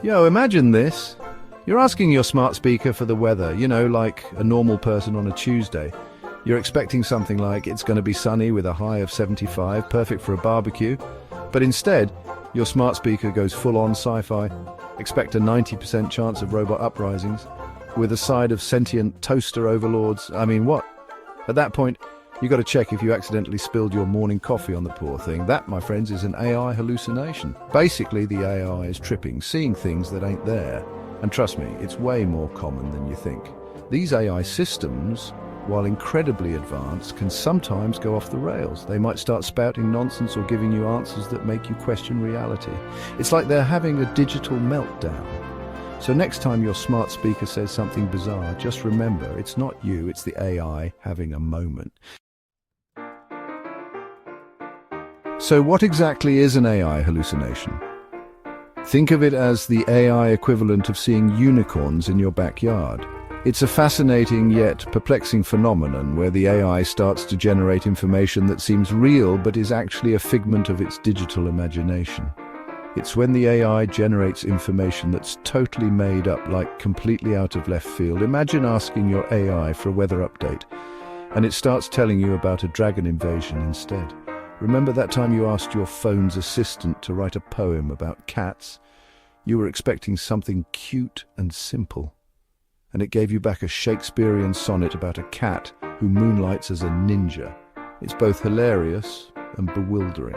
Yo, imagine this. You're asking your smart speaker for the weather, like a normal person on a Tuesday. You're expecting something like it's going to be sunny with a high of 75, perfect for a barbecue. But instead, your smart speaker goes full-on sci-fi. Expect a 90% chance of robot uprisings, with a side of sentient toaster overlords. I mean, what? At that point, you got to check if you accidentally spilled your morning coffee on the poor thing. That, my friends, is an AI hallucination. Basically, the AI is tripping, seeing things that ain't there. And trust me, it's way more common than you think. These AI systems, while incredibly advanced, can sometimes go off the rails. They might start spouting nonsense or giving you answers that make you question reality. It's like they're having a digital meltdown. So next time your smart speaker says something bizarre, just remember, it's not you, it's the AI having a moment. So what exactly is an AI hallucination? Think of it as the AI equivalent of seeing unicorns in your backyard. It's a fascinating yet perplexing phenomenon where the AI starts to generate information that seems real but is actually a figment of its digital imagination. It's when the AI generates information that's totally made up, like completely out of left field. Imagine asking your AI for a weather update, and it starts telling you about a dragon invasion instead. Remember that time you asked your phone's assistant to write a poem about cats? You were expecting something cute and simple, and it gave you back a Shakespearean sonnet about a cat who moonlights as a ninja. It's both hilarious and bewildering.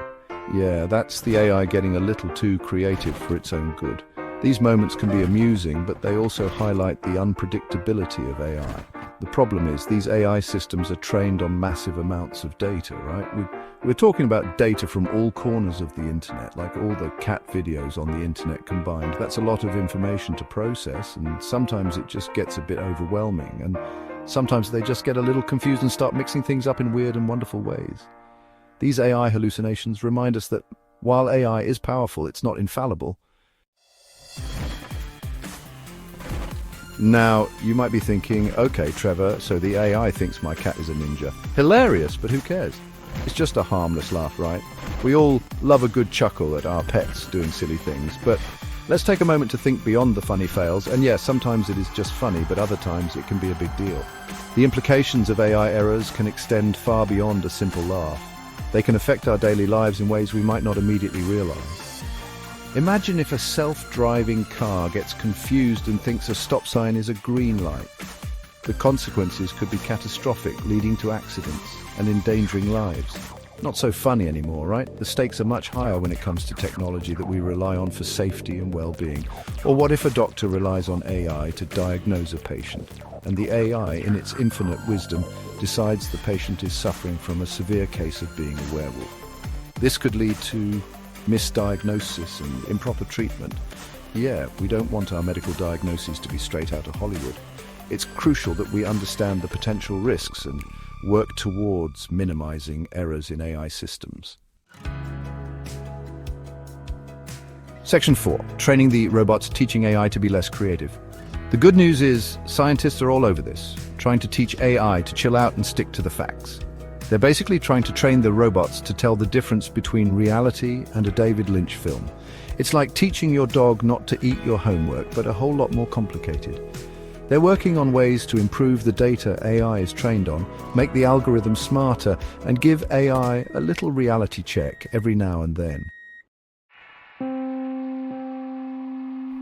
Yeah, that's the AI getting a little too creative for its own good. These moments can be amusing, but they also highlight the unpredictability of AI. The problem is these AI systems are trained on massive amounts of data, right? We're talking about data from all corners of the internet, like all the cat videos on the internet combined. That's a lot of information to process, and sometimes it just gets a bit overwhelming, and sometimes they just get a little confused and start mixing things up in weird and wonderful ways. These AI hallucinations remind us that while AI is powerful, it's not infallible. Now, you might be thinking, okay, Trevor, so the AI thinks my cat is a ninja. Hilarious, but who cares? It's just a harmless laugh, right? We all love a good chuckle at our pets doing silly things, but let's take a moment to think beyond the funny fails. And yes, sometimes it is just funny, but other times it can be a big deal. The implications of AI errors can extend far beyond a simple laugh. They can affect our daily lives in ways we might not immediately realize. Imagine if a self-driving car gets confused and thinks a stop sign is a green light. The consequences could be catastrophic, leading to accidents and endangering lives. Not so funny anymore, right? The stakes are much higher when it comes to technology that we rely on for safety and well-being. Or what if a doctor relies on AI to diagnose a patient, and the AI, in its infinite wisdom, decides the patient is suffering from a severe case of being a werewolf? This could lead to misdiagnosis and improper treatment. Yeah, we don't want our medical diagnoses to be straight out of Hollywood. It's crucial that we understand the potential risks and work towards minimizing errors in AI systems. Section 4. Training the robots, teaching AI to be less creative. The good news is scientists are all over this, trying to teach AI to chill out and stick to the facts. They're basically trying to train the robots to tell the difference between reality and a David Lynch film. It's like teaching your dog not to eat your homework, but a whole lot more complicated. They're working on ways to improve the data AI is trained on, make the algorithm smarter, and give AI a little reality check every now and then.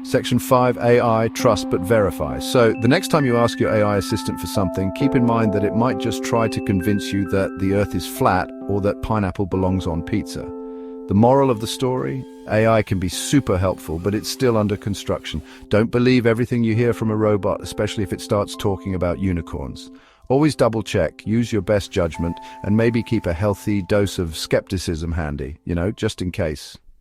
Section 5, AI, trust but verify. So the next time you ask your AI assistant for something, keep in mind that it might just try to convince you that the earth is flat or that pineapple belongs on pizza. The moral of the story? AI can be super helpful, but it's still under construction. Don't believe everything you hear from a robot, especially if it starts talking about unicorns. Always double check, use your best judgment, and maybe keep a healthy dose of skepticism handy, just in case.